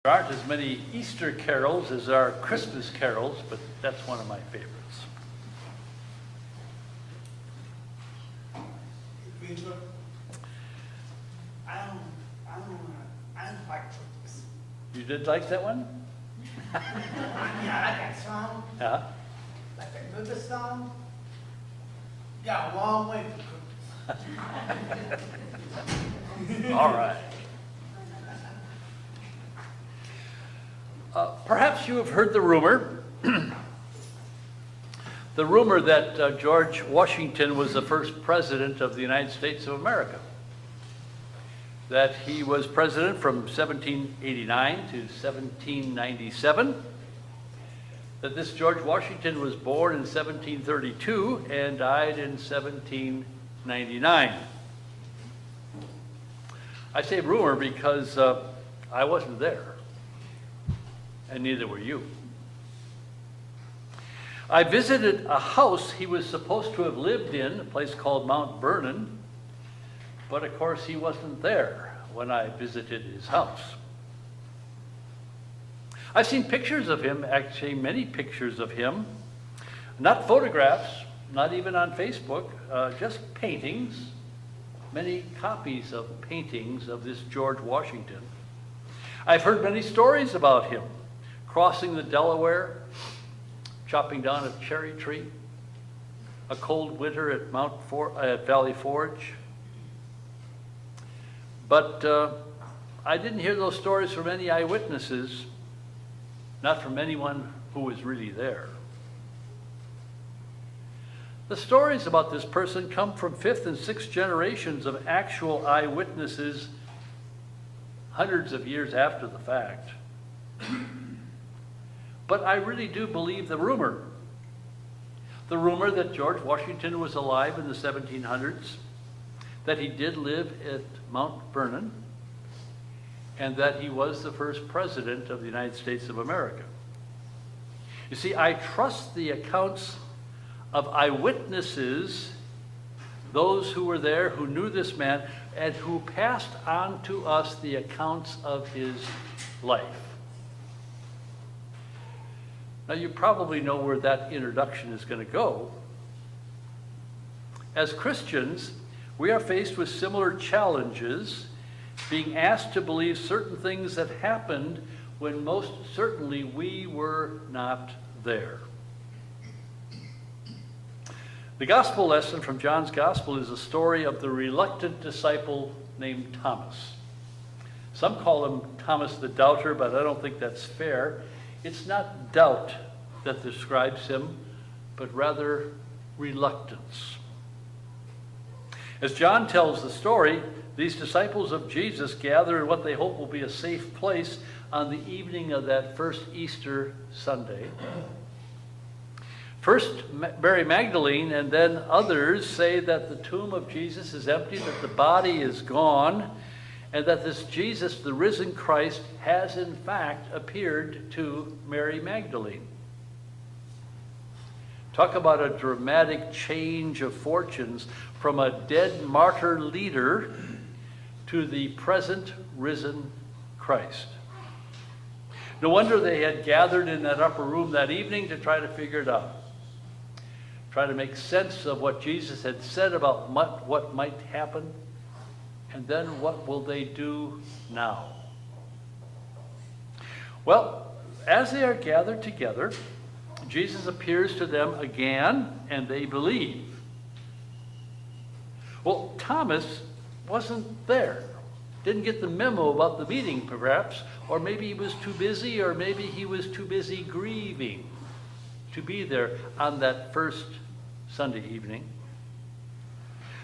There aren't as many Easter carols as there are Christmas carols, but that's one of my favorites. I don't like Christmas. You did like that one? Yeah, I like that song, Yeah. like that Krueger song. Got a long way for Christmas. All right. Perhaps you have heard the rumor, that George Washington was the first president of the United States of America. That he was president from 1789 to 1797. That this George Washington was born in 1732 and died in 1799. I say rumor because I wasn't there, and neither were you. I visited a house he was supposed to have lived in, a place called Mount Vernon, but of course he wasn't there when I visited his house. I've seen pictures of him, actually many pictures of him, not photographs, not even on Facebook, just paintings, many copies of paintings of this George Washington. I've heard many stories about him, crossing the Delaware, chopping down a cherry tree, a cold winter at Valley Forge. But I didn't hear those stories from any eyewitnesses, not from anyone who was really there. The stories about this person come from 5th and 6th generations of actual eyewitnesses hundreds of years after the fact. But I really do believe the rumor. The rumor that George Washington was alive in the 1700s, that he did live at Mount Vernon, and that he was the first president of the United States of America. You see, I trust the accounts of eyewitnesses, those who were there, who knew this man, and who passed on to us the accounts of his life. Now, you probably know where that introduction is going to go. As Christians, we are faced with similar challenges, being asked to believe certain things that happened when most certainly we were not there. The gospel lesson from John's gospel is a story of the reluctant disciple named Thomas. Some call him Thomas the Doubter, but I don't think that's fair. It's not doubt that describes him, but rather reluctance. As John tells the story, these disciples of Jesus gather in what they hope will be a safe place on the evening of that first Easter Sunday. First, Mary Magdalene and then others say that the tomb of Jesus is empty, that the body is gone, and that this Jesus, the risen Christ, has in fact appeared to Mary Magdalene. Talk about a dramatic change of fortunes from a dead martyr leader to the present risen Christ. No wonder they had gathered in that upper room that evening to try to figure it out. Try to make sense of what Jesus had said about what might happen, and then what will they do now? Well, as they are gathered together, Jesus appears to them again, and they believe. Well, Thomas wasn't there. Didn't get the memo about the meeting, perhaps, or maybe he was too busy, or maybe he was too busy grieving to be there on that first Sunday evening.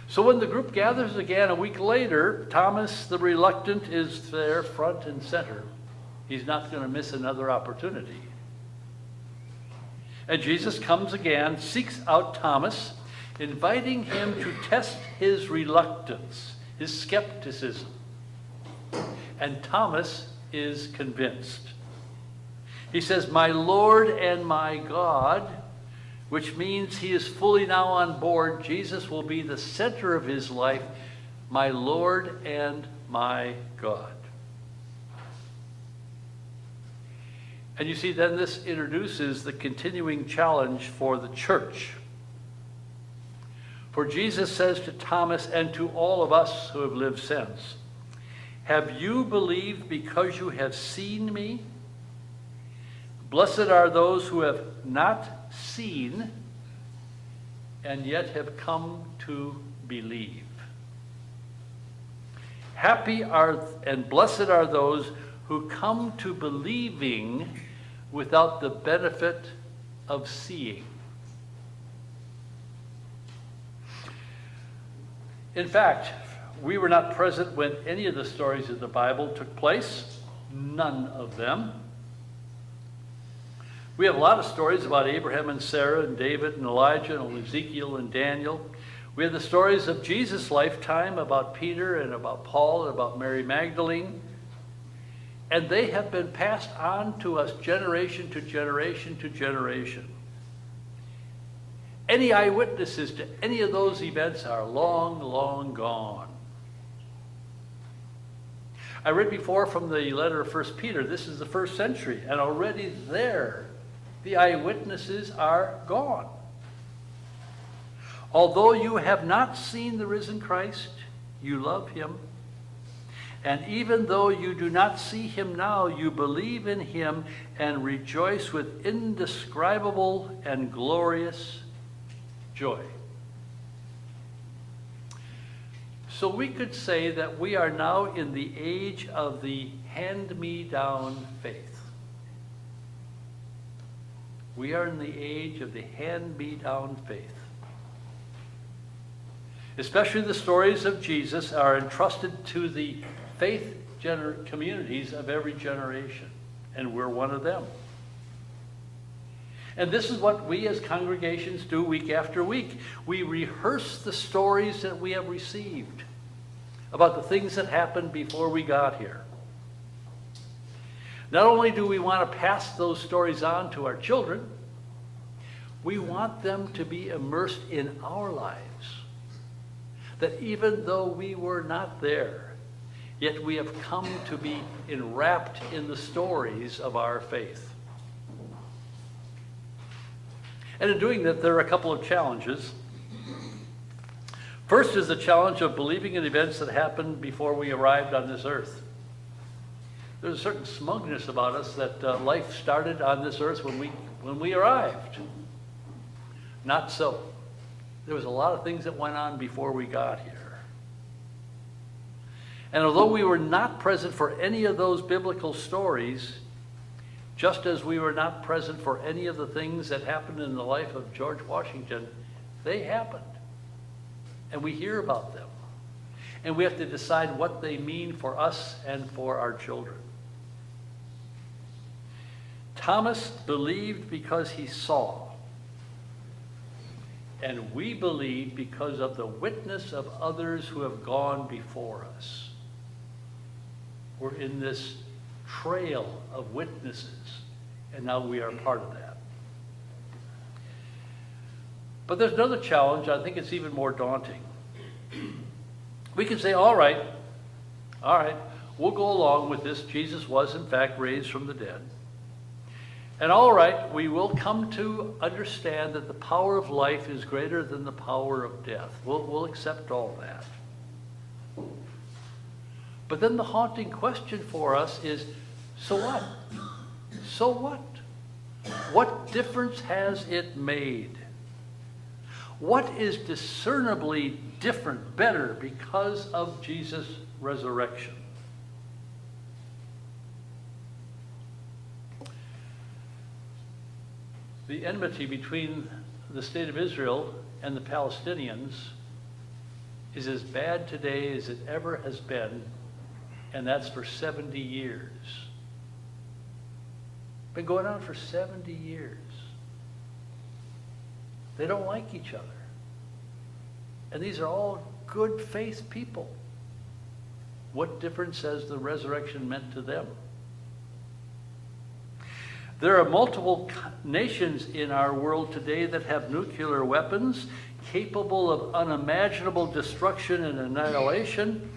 So when the group gathers again a week later, Thomas the reluctant is there front and center. He's not going to miss another opportunity. And Jesus comes again, seeks out Thomas, inviting him to test his reluctance, his skepticism. And Thomas is convinced. He says, "My Lord and my God," which means he is fully now on board. Jesus will be the center of his life, my Lord and my God. And you see, then this introduces the continuing challenge for the church. For Jesus says to Thomas and to all of us who have lived since, have you believed because you have seen me? Blessed are those who have not seen and yet have come to believe. Happy are and blessed are those who come to believing without the benefit of seeing. In fact, we were not present when any of the stories of the Bible took place, none of them. We have a lot of stories about Abraham and Sarah and David and Elijah and Ezekiel and Daniel. We have the stories of Jesus' lifetime about Peter and about Paul and about Mary Magdalene. And they have been passed on to us generation to generation to generation. Any eyewitnesses to any of those events are long, long gone. I read before from the letter of 1 Peter, this is the first century, and already there, the eyewitnesses are gone. Although you have not seen the risen Christ, you love him. And even though you do not see him now, you believe in him and rejoice with indescribable and glorious joy. So we could say that we are now in the age of the hand-me-down faith. We are in the age of the hand-me-down faith. Especially the stories of Jesus are entrusted to the faith communities of every generation, and we're one of them. And this is what we as congregations do week after week. We rehearse the stories that we have received about the things that happened before we got here. Not only do we want to pass those stories on to our children, we want them to be immersed in our lives. That even though we were not there, yet we have come to be enwrapped in the stories of our faith. And in doing that, there are a couple of challenges. First is the challenge of believing in events that happened before we arrived on this earth. There's a certain smugness about us that life started on this earth when we arrived. Not so. There was a lot of things that went on before we got here. And although we were not present for any of those biblical stories, just as we were not present for any of the things that happened in the life of George Washington, they happened. And we hear about them. And we have to decide what they mean for us and for our children. Thomas believed because he saw. And we believe because of the witness of others who have gone before us. We're in this trail of witnesses, and now we are part of that. But there's another challenge. I think it's even more daunting. We can say, all right, we'll go along with this. Jesus was, in fact, raised from the dead. And all right, we will come to understand that the power of life is greater than the power of death. We'll accept all that. But then the haunting question for us is, so what? So what? What difference has it made? What is discernibly different, better, because of Jesus' resurrection? The enmity between the state of Israel and the Palestinians is as bad today as it ever has been, and that's for 70 years. Been going on for 70 years. They don't like each other. And these are all good faith people. What difference has the resurrection meant to them? There are multiple nations in our world today that have nuclear weapons capable of unimaginable destruction and annihilation,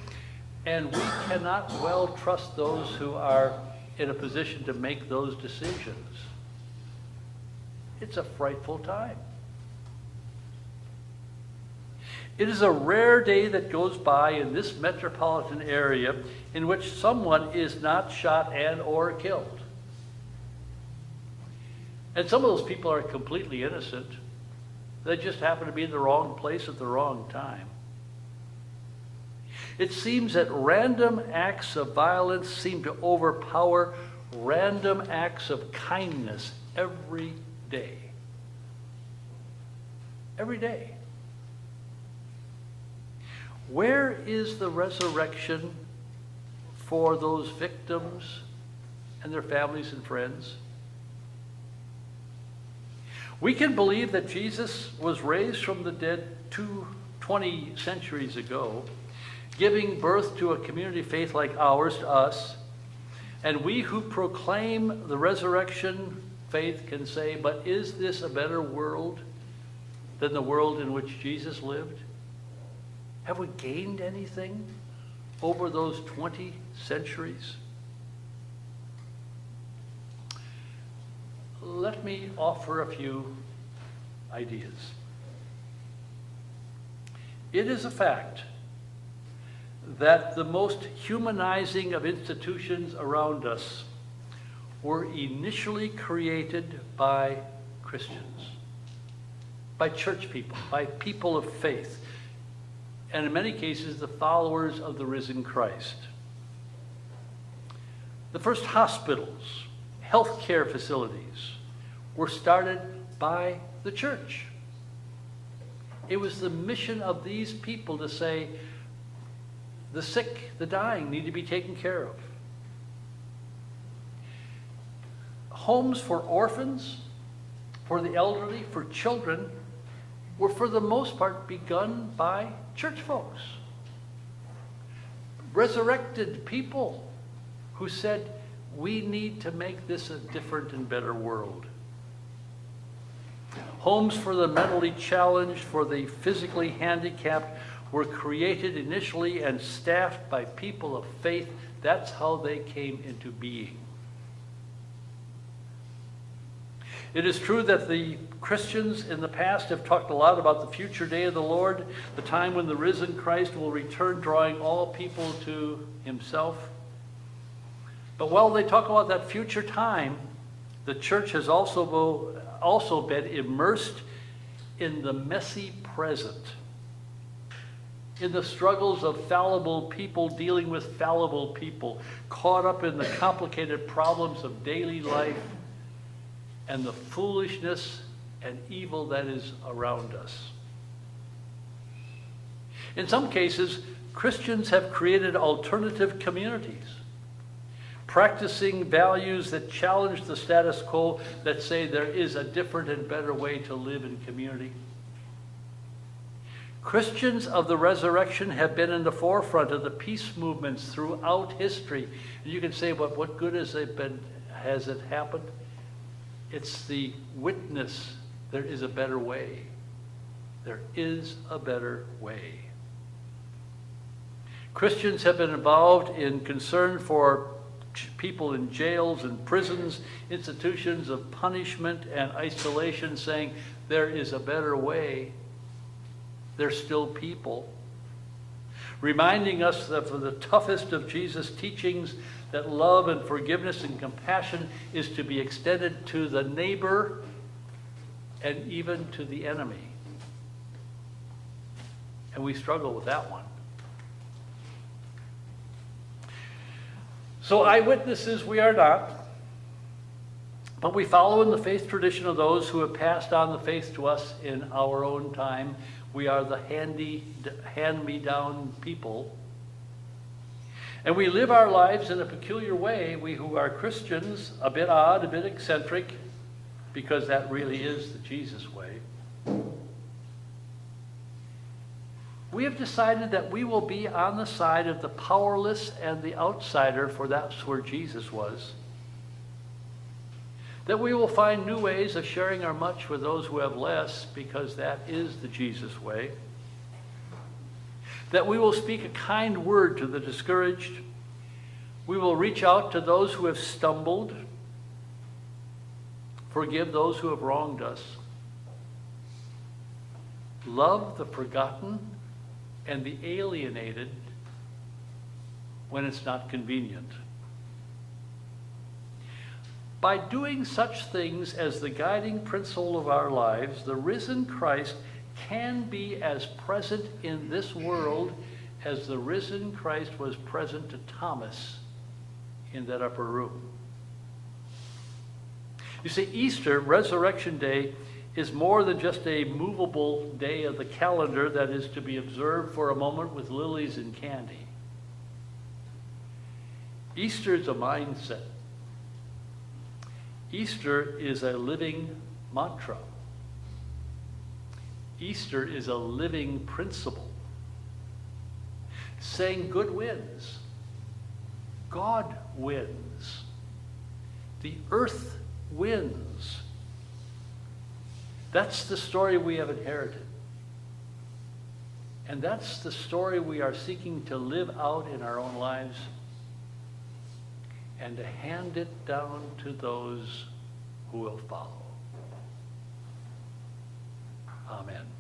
and we cannot well trust those who are in a position to make those decisions. It's a frightful time. It is a rare day that goes by in this metropolitan area in which someone is not shot and or killed. And some of those people are completely innocent. They just happen to be in the wrong place at the wrong time. It seems that random acts of violence seem to overpower random acts of kindness every day. Every day. Where is the resurrection for those victims and their families and friends? We can believe that Jesus was raised from the dead 20 centuries ago, giving birth to a community faith like ours, to us, and we who proclaim the resurrection faith can say, but is this a better world than the world in which Jesus lived? Have we gained anything over those 20 centuries? Let me offer a few ideas. It is a fact that the most humanizing of institutions around us were initially created by Christians, by church people, by people of faith, and in many cases, the followers of the risen Christ. The first hospitals, healthcare facilities were started by the church. It was the mission of these people to say, the sick, the dying need to be taken care of. Homes for orphans, for the elderly, for children, were for the most part begun by church folks. Resurrected people who said, we need to make this a different and better world. Homes for the mentally challenged, for the physically handicapped, were created initially and staffed by people of faith. That's how they came into being. It is true that the Christians in the past have talked a lot about the future day of the Lord, the time when the risen Christ will return, drawing all people to himself. But while they talk about that future time, the church has also been immersed in the messy present, in the struggles of fallible people dealing with fallible people, caught up in the complicated problems of daily life and the foolishness and evil that is around us. In some cases, Christians have created alternative communities, practicing values that challenge the status quo, that say there is a different and better way to live in community. Christians of the resurrection have been in the forefront of the peace movements throughout history. And you can say, but what good has it happened? It's the witness. There is a better way. There is a better way. Christians have been involved in concern for people in jails and prisons, institutions of punishment and isolation, saying there is a better way. They're still people. Reminding us that for the toughest of Jesus' teachings, that love and forgiveness and compassion is to be extended to the neighbor and even to the enemy. And we struggle with that one. So eyewitnesses we are not, but we follow in the faith tradition of those who have passed on the faith to us in our own time. We are the hand-me-down people. And we live our lives in a peculiar way, we who are Christians, a bit odd, a bit eccentric, because that really is the Jesus way. We have decided that we will be on the side of the powerless and the outsider, for that's where Jesus was. That we will find new ways of sharing our much with those who have less, because that is the Jesus way. That we will speak a kind word to the discouraged, We will reach out to those who have stumbled, forgive those who have wronged us, love the forgotten and the alienated when it's not convenient. By doing such things as the guiding principle of our lives, the risen Christ can be as present in this world as the risen Christ was present to Thomas in that upper room. You see, Easter, Resurrection Day, is more than just a movable day of the calendar that is to be observed for a moment with lilies and candy. Easter is a mindset. Easter is a living mantra. Easter is a living principle. Saying good wins. God wins. The earth wins. That's the story we have inherited. And that's the story we are seeking to live out in our own lives and to hand it down to those who will follow. Amen.